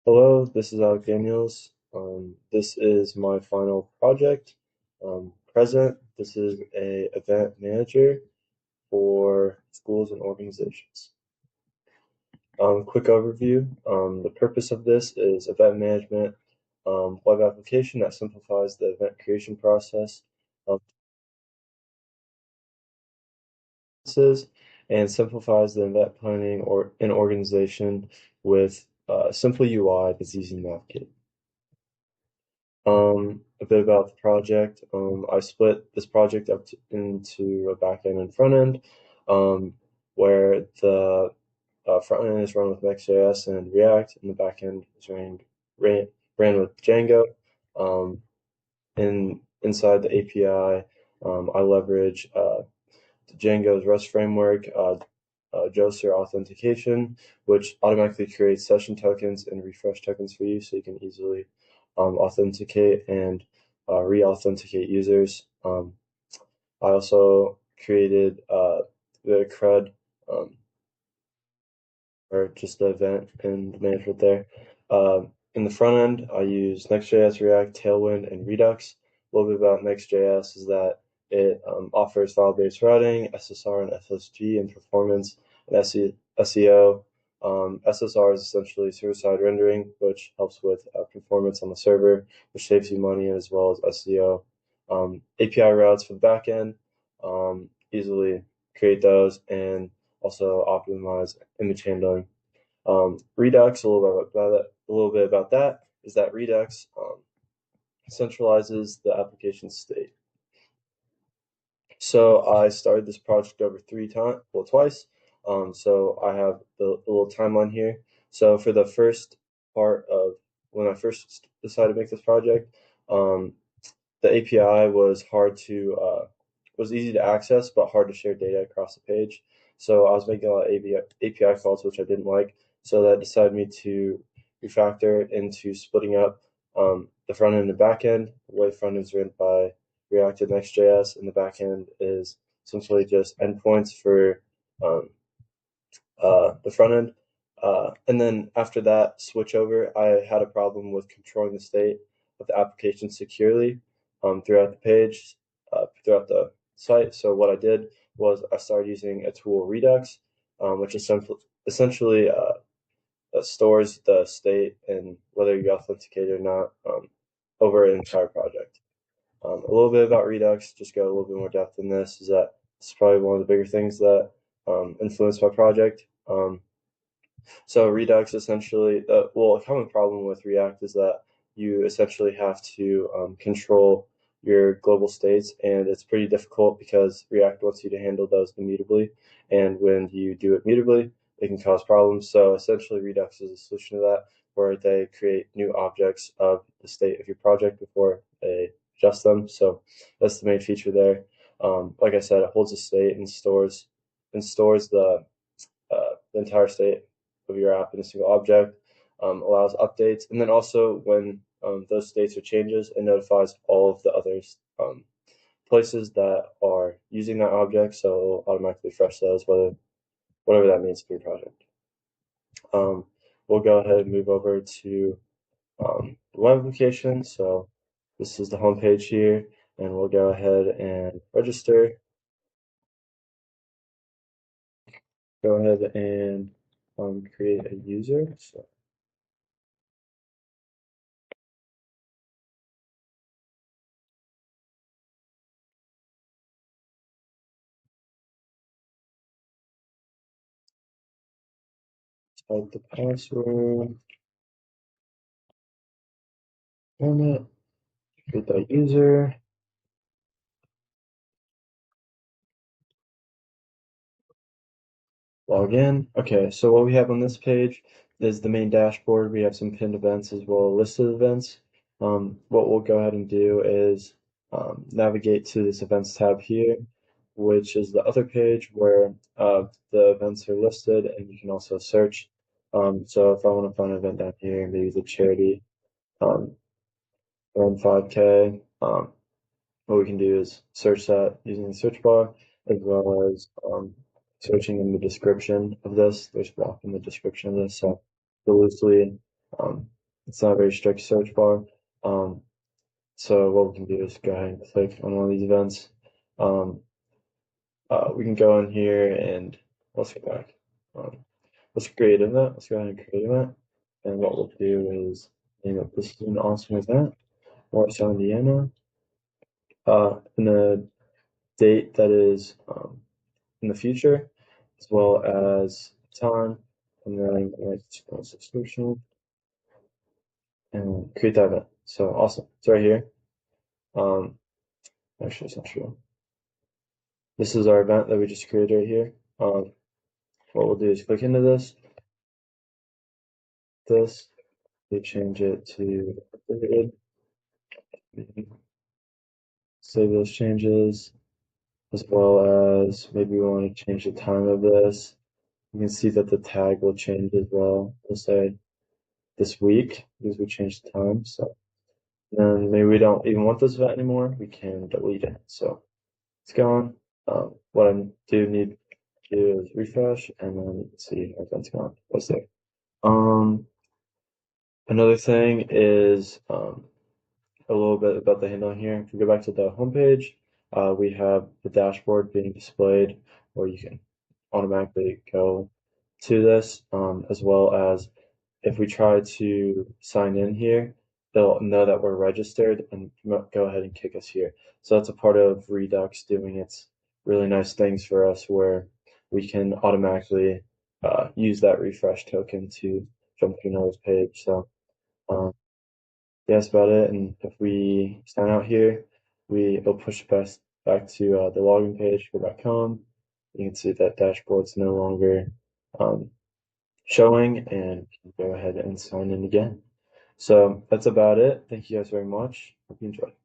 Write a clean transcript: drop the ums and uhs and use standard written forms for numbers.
Hello, this is Alec Daniels. This is my final project. Present, this is a event manager for schools and organizations. Quick overview. The purpose of this is event management, web application that simplifies the event creation process, um, and simplifies the event planning or an organization with simple UI that's easy to navigate. A bit about the project. I split this project into a back end and front end, um, where the front end is run with Next.js and React, and the back end is ran with Django. Um, inside the API, I leverage Django's REST framework, Joser authentication, which automatically creates session tokens and refresh tokens for you, so you can easily authenticate and re-authenticate users. I also created the CRUD, um, or just the event and the management there. In the front end, I use Next.js, React, Tailwind, and Redux. A little bit about Next.js is that it offers file-based routing, SSR and SSG, and performance and SEO. SSR is essentially server-side rendering, which helps with performance on the server, which saves you money as well as SEO. API routes for the backend, easily create those and also optimize image handling. Redux, a little bit about that is that Redux centralizes the application state. So I started this project over twice. So I have the little timeline here. So for the first part of when I first decided to make this project, um, the API was easy to access but hard to share data across the page. So I was making a lot of API calls which I didn't like. So that decided me to refactor it into splitting up the front end and back end. The way the front end is written by React and Next.js, and the back end is essentially just endpoints for um, the front end. And then after that switch over, I had a problem with controlling the state of the application securely throughout the page, throughout the site. So what I did was I started using a tool, Redux, which essentially stores the state and whether you authenticate or not over an entire project. A little bit about Redux, just go a little bit more depth in this, is that it's probably one of the bigger things that influenced my project. So Redux essentially, a common problem with React is that you essentially have to control your global states, and it's pretty difficult because React wants you to handle those immutably, and when you do it mutably, it can cause problems. So essentially, Redux is a solution to that, where they create new objects of the state of your project before they adjust them. So that's the main feature there. Like I said, it holds the state and stores the entire state of your app in a single object, allows updates, and then also when those states or changes, it notifies all of the other places that are using that object, so it'll automatically refresh those, whatever that means for your project. We'll go ahead and move over to the web application. So this is the home page here, and we'll go ahead and register. Go ahead and create a user. So type the password on it, create that user, log in. Okay, so what we have on this page is the main dashboard. We have some pinned events as well as a list of events. What we'll go ahead and do is navigate to this events tab here, which is the other page where the events are listed, and you can also search. So if I want to find an event down here, maybe the charity um, around 5K, what we can do is search that using the search bar, as well as searching in the description of this. There's a block in the description of this, so loosely It's not a very strict search bar. Um, so what we can do is go ahead and click on one of these events. Um, we can go in here and let's go back. Um, let's create an event. Let's go ahead and create an event. And what we'll do is name it this is an awesome event, Warsaw, Indiana. And the date that is in the future, as well as time, and then like subscription and create that event. So awesome. It's right here. Um, actually, it's not true. This is our event that we just created right here. What we'll do is click into this, we change it to updated, save those changes, as well as maybe we want to change the time of this. You can see that the tag will change as well. We'll say this week because we changed the time. So then maybe we don't even want this event anymore. We can delete it. So it's gone. What I do need to do is refresh and then you can see our event's gone. What's there? Another thing is a little bit about the handle here. If we go back to the home page, we have the dashboard being displayed, or you can automatically go to this, as well as if we try to sign in here, they'll know that we're registered and go ahead and kick us here. So that's a part of Redux doing its really nice things for us where we can automatically use that refresh token to jump to another page. So um, yeah, that's about it. And if we sign out here, it'll push back to the login page, go back home. You can see that dashboard's no longer um, showing and you can go ahead and sign in again. So that's about it. Thank you guys very much. Hope you enjoyed.